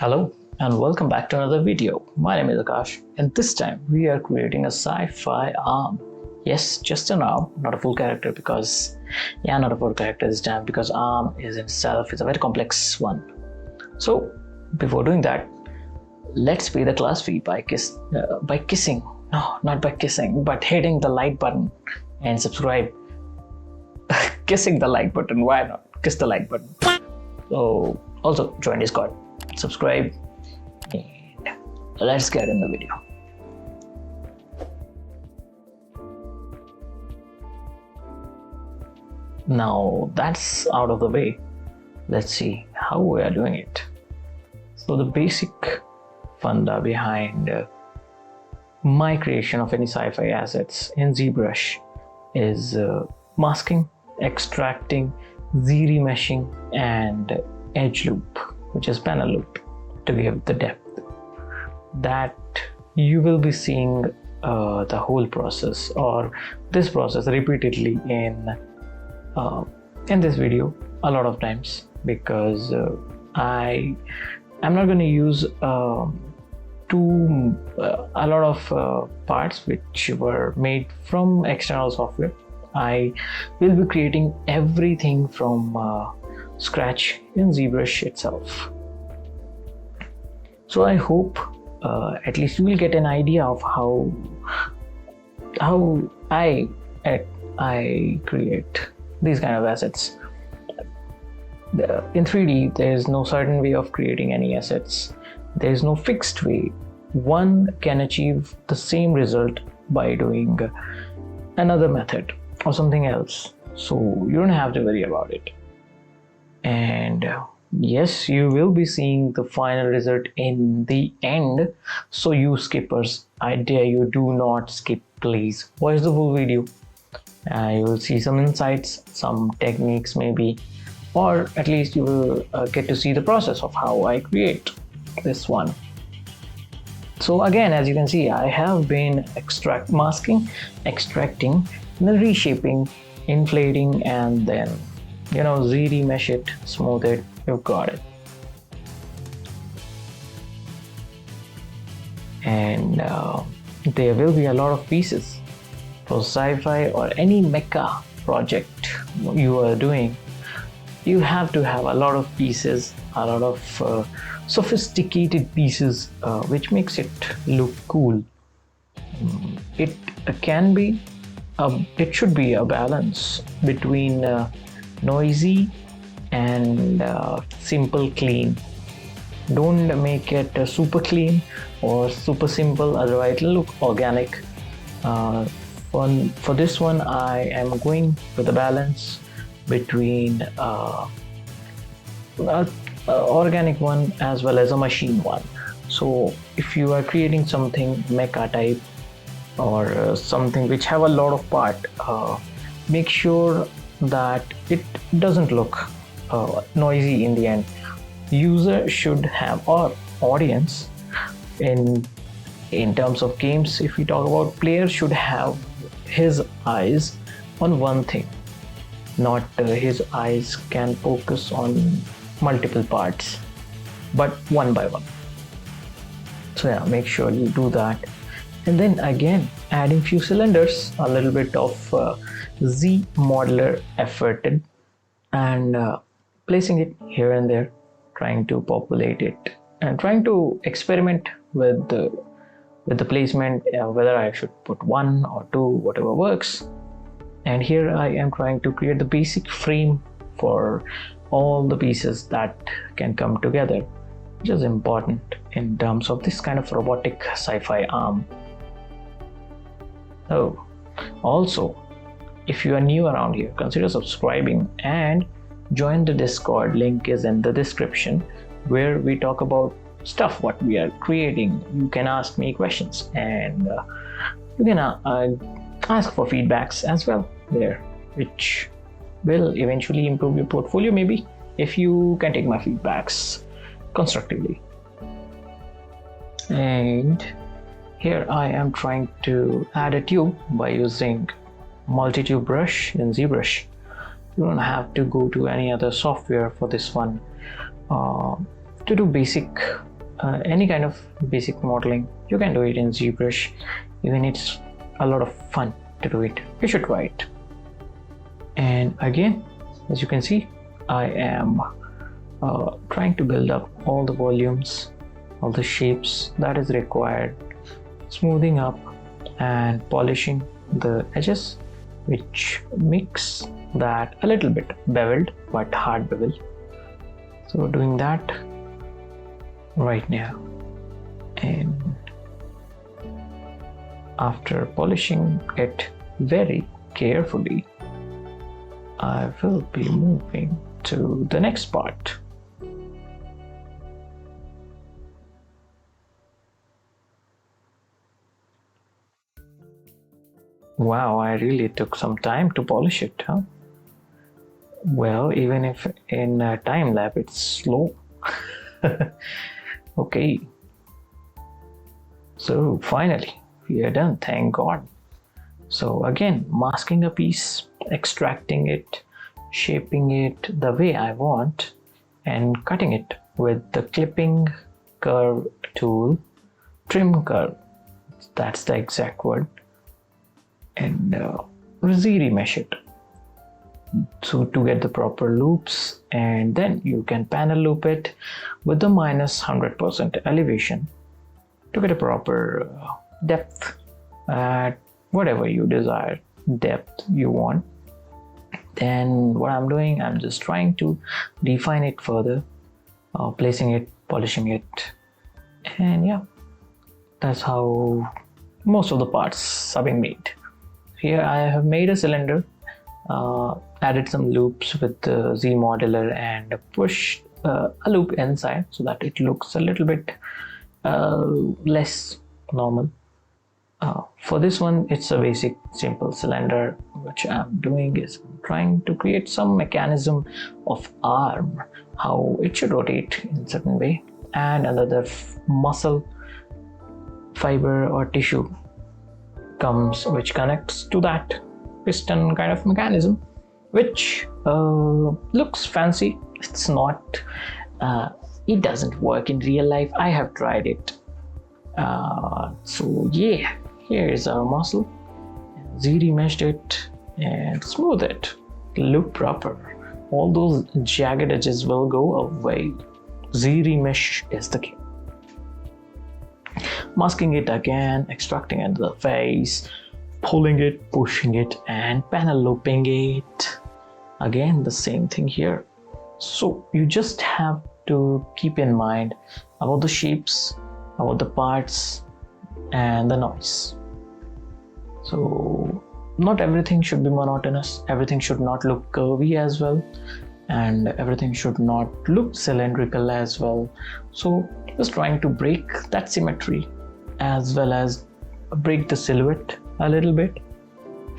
Hello and welcome back to another video. My name is Akash and this time we are creating a sci-fi arm. Yes, just an arm, not a full character not a full character this time because arm is in itself is a very complex one. So before doing that, let's pay the class fee by kissing. No, not by kissing, but hitting the like button and subscribe. Kissing the like button, why not? Kiss the like button. So also join Discord. Subscribe and let's get in the video. Now that's out of the way, let's see how we are doing it. So the basic funda behind my creation of any sci-fi assets in ZBrush is masking, extracting, Z-remeshing and edge loop, which is panel loop, to give the depth that you will be seeing the whole process or this process repeatedly in this video a lot of times, because I'm not going to use a lot of parts which were made from external software. I will be creating everything from scratch in ZBrush itself. So I hope at least you will get an idea of how I create these kind of assets. In 3D, there is no certain way of creating any assets. There is no fixed way. One can achieve the same result by doing another method or something else. So you don't have to worry about it. And yes, you will be seeing the final result in the end. So you skippers, I dare you, do not skip, please. Watch the full video. You will see some insights, some techniques maybe, or at least you will get to see the process of how I create this one. So again, as you can see, I have been masking, extracting, then reshaping, inflating, and then Z-remesh it, smooth it, you've got it. And there will be a lot of pieces for sci-fi or any mecha project you are doing. You have to have a lot of pieces, a lot of sophisticated pieces, which makes it look cool. It should be a balance between noisy and simple clean. Don't make it super clean or super simple, otherwise it'll look organic. For this one, I am going with a balance between organic one as well as a machine one. So if you are creating something mecha type or something which have a lot of part, make sure that it doesn't look noisy in the end. User should have, or audience in terms of games, if we talk about, player should have his eyes on one thing, not his eyes can focus on multiple parts, but one by one. So yeah, make sure you do that. And then again, adding few cylinders, a little bit of Z modeler effort, and placing it here and there, trying to populate it and trying to experiment with the placement, whether I should put one or two, whatever works. And here I am trying to create the basic frame for all the pieces that can come together, which is important in terms of this kind of robotic sci-fi arm. So also, if you are new around here, consider subscribing and join the Discord. Link is in the description, where we talk about stuff what we are creating. You can ask me questions and you can ask for feedbacks as well there, which will eventually improve your portfolio, maybe, if you can take my feedbacks constructively. And here I am trying to add a tube by using multi-tube brush in ZBrush. You don't have to go to any other software for this one. To do basic any kind of basic modeling, you can do it in ZBrush. Even it's a lot of fun to do it. You should try it. And again, as you can see, I am trying to build up all the volumes, all the shapes that is required, smoothing up and polishing the edges, which makes that a little bit beveled but hard bevel. So doing that right now, and after polishing it very carefully, I will be moving to the next part. Wow, I really took some time to polish it, huh? Well, even if in a time lapse it's slow. Okay, so finally we are done, thank God. So again, masking a piece, extracting it, shaping it the way I want, and cutting it with the clipping curve tool, trim curve, that's the exact word, and ZBrush it so to get the proper loops, and then you can panel loop it with the minus 100% elevation to get a proper depth at whatever you desire depth you want. Then what I'm doing, I'm just trying to define it further, placing it, polishing it, and yeah, that's how most of the parts are being made. Here I have made a cylinder, added some loops with the Z modeler and pushed a loop inside so that it looks a little bit less normal. For this one, it's a basic simple cylinder. Which I'm doing is I'm trying to create some mechanism of arm, how it should rotate in a certain way, and another muscle fiber or tissue comes which connects to that piston kind of mechanism, which looks fancy. It's not, it doesn't work in real life. I have tried it. So yeah, here is our muscle. ZBrushed it and smooth it, look proper. All those jagged edges will go away. ZBrush is the key. Masking it again, extracting into the face, pulling it, pushing it, and panel looping it. Again, the same thing here. So you just have to keep in mind about the shapes, about the parts, and the noise. So not everything should be monotonous, everything should not look curvy as well, and everything should not look cylindrical as well. So just trying to break that symmetry as well as break the silhouette a little bit.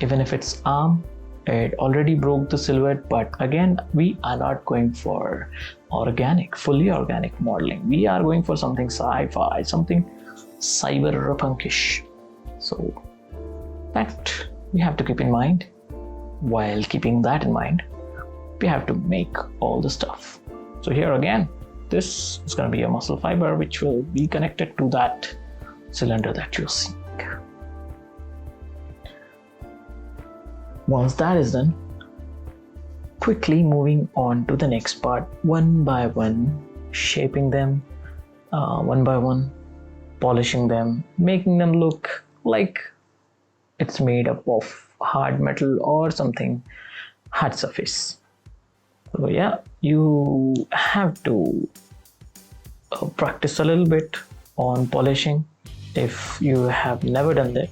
Even if it's arm, it already broke the silhouette, but again, we are not going for organic, fully organic modeling. We are going for something sci-fi, something cyberpunkish. So that we have to keep in mind. While keeping that in mind, we have to make all the stuff. So here again, this is going to be a muscle fiber which will be connected to that cylinder that you're seeing. Once that is done, quickly moving on to the next part, one by one, shaping them one by one, polishing them, making them look like it's made up of hard metal or something hard surface. So yeah, you have to practice a little bit on polishing if you have never done that.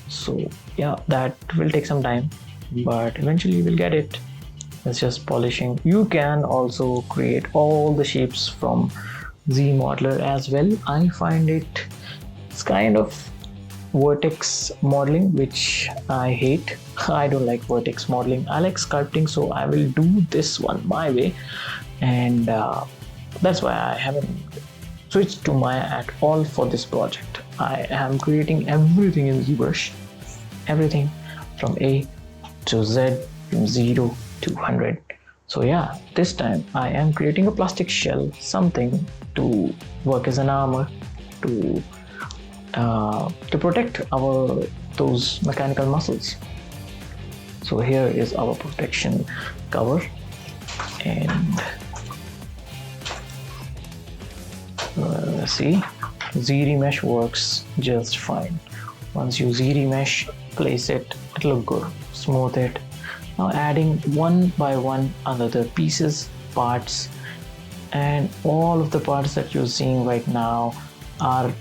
So yeah, that will take some time, but eventually you will get it. It's just polishing. You can also create all the shapes from Z modeler as well. I find it's kind of vertex modeling, which I hate. I don't like vertex modeling. I like sculpting, so I will do this one my way, and that's why I haven't switched to Maya at all for this project. I am creating everything in ZBrush, everything from A to Z, from 0 to 100. So yeah, this time I am creating a plastic shell, something to work as an armor to protect our those mechanical muscles. So here is our protection cover, and see, ZBrush works just fine. Once you ZBrush, place it, it'll look good. Smooth it. Now adding one by one another pieces, parts, and all of the parts that you're seeing right now are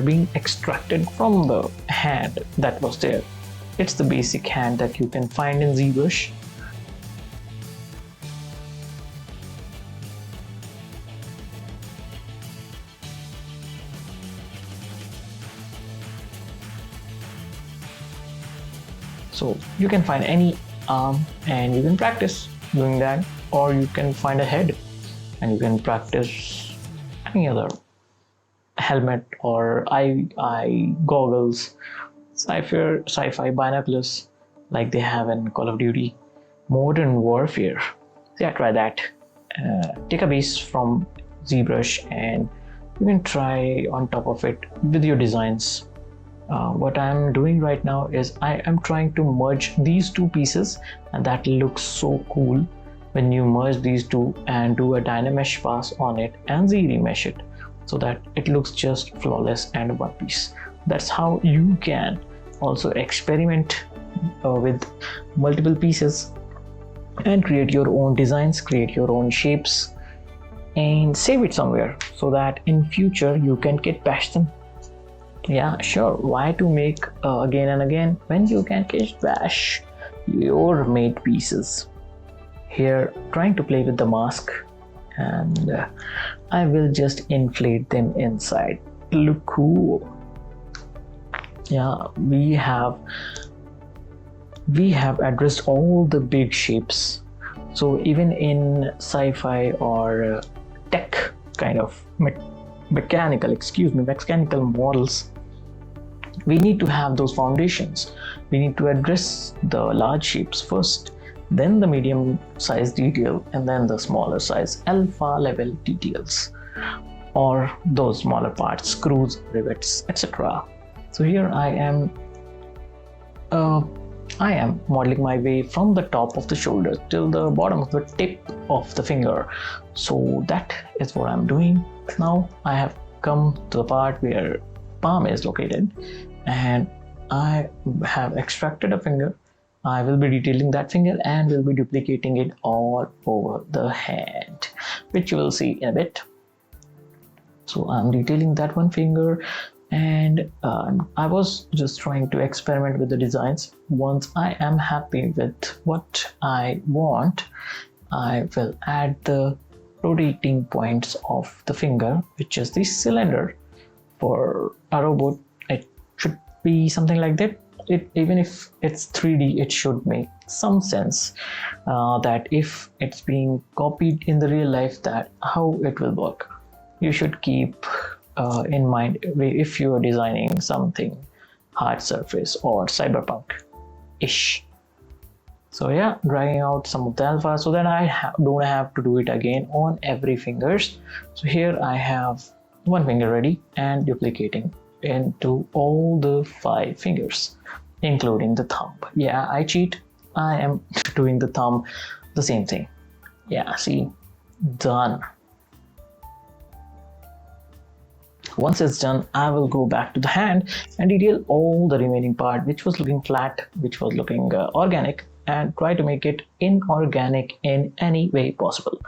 being extracted from the hand that was there. It's the basic hand that you can find in ZBrush. So you can find any arm and you can practice doing that, or you can find a head and you can practice any other helmet or eye goggles, sci-fi binoculars like they have in Call of Duty Modern Warfare. So yeah, try that. Take a base from ZBrush and you can try on top of it with your designs. What I'm doing right now is I am trying to merge these two pieces, and that looks so cool when you merge these two and do a Dynamesh pass on it and ZBrush it so that it looks just flawless and one piece. That's how you can also experiment with multiple pieces and create your own designs, create your own shapes, and save it somewhere so that in future you can kit bash them. Yeah, sure, why to make again and again when you can kit bash your made pieces. Here trying to play with the mask, and I will just inflate them inside. Look cool. Yeah, we have addressed all the big shapes. So even in sci-fi or tech kind of mechanical models, we need to have those foundations. We need to address the large shapes first, then the medium size detail, and then the smaller size alpha level details, or those smaller parts, screws, rivets, etc. So here I am modeling my way from the top of the shoulder till the bottom of the tip of the finger. So that is what I'm doing. Now I have come to the part where palm is located, and I have extracted a finger. I will be detailing that finger and will be duplicating it all over the hand, which you will see in a bit. So I'm detailing that one finger, and I was just trying to experiment with the designs. Once I am happy with what I want, I will add the rotating points of the finger, which is the cylinder. For a robot, it should be something like that. Even if it's 3D, it should make some sense that if it's being copied in the real life, that how it will work. You should keep in mind if you are designing something hard surface or cyberpunk-ish. So yeah, drawing out some of the alpha so that I don't have to do it again on every fingers. So here I have one finger ready and duplicating into all the 5 fingers, including the thumb. Yeah, I cheat. I am doing the thumb the same thing. Yeah, see, done. Once it's done, I will go back to the hand and detail all the remaining part which was looking flat, which was looking organic, and try to make it inorganic in any way possible.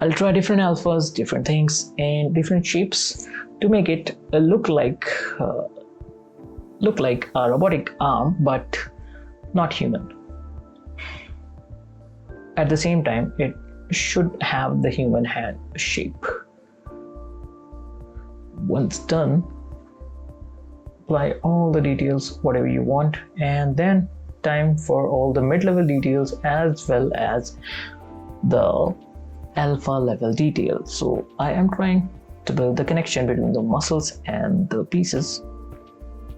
I'll try different alphas, different things, and different shapes to make it look like a robotic arm, but not human. At the same time, it should have the human hand shape. Once done, apply all the details, whatever you want, and then time for all the mid-level details as well as the alpha level details. So I am trying to build the connection between the muscles and the pieces,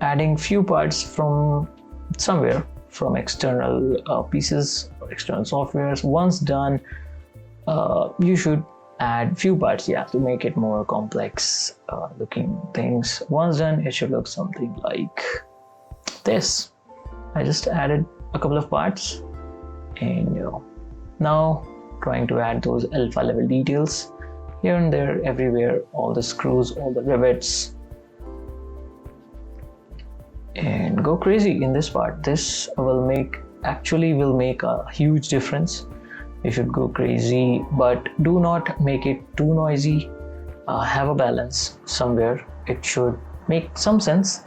adding few parts from somewhere, from external pieces or external softwares. Once done, you should add few parts, to make it more complex looking things. Once done, it should look something like this. I just added a couple of parts, and now trying to add those alpha level details here and there, everywhere, all the screws, all the rivets, and go crazy in this part. This will make a huge difference. You should go crazy, but do not make it too noisy. Have a balance somewhere. It should make some sense.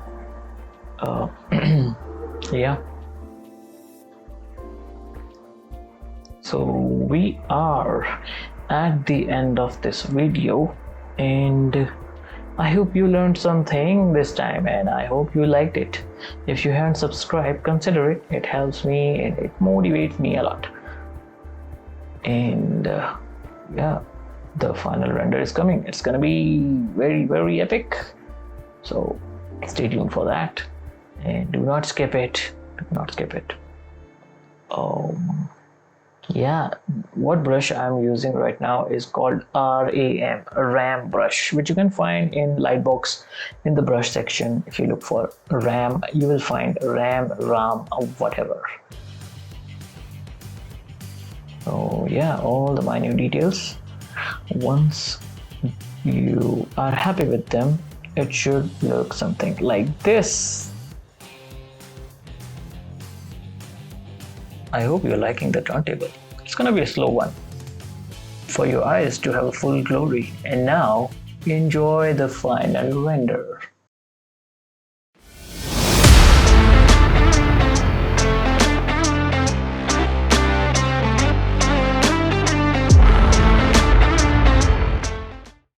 Yeah. So we are at the end of this video, and I hope you learned something this time, and I hope you liked it. If you haven't subscribed, consider it. It helps me and it motivates me a lot. And the final render is coming. It's gonna be very, very epic. So stay tuned for that, and do not skip it. What brush I'm using right now is called RAM brush, which you can find in Lightbox in the brush section. If you look for RAM, you will find RAM, or whatever. So all the minute details. Once you are happy with them, it should look something like this. I hope you're liking the turntable. It's gonna be a slow one for your eyes to have a full glory. And now enjoy the final render.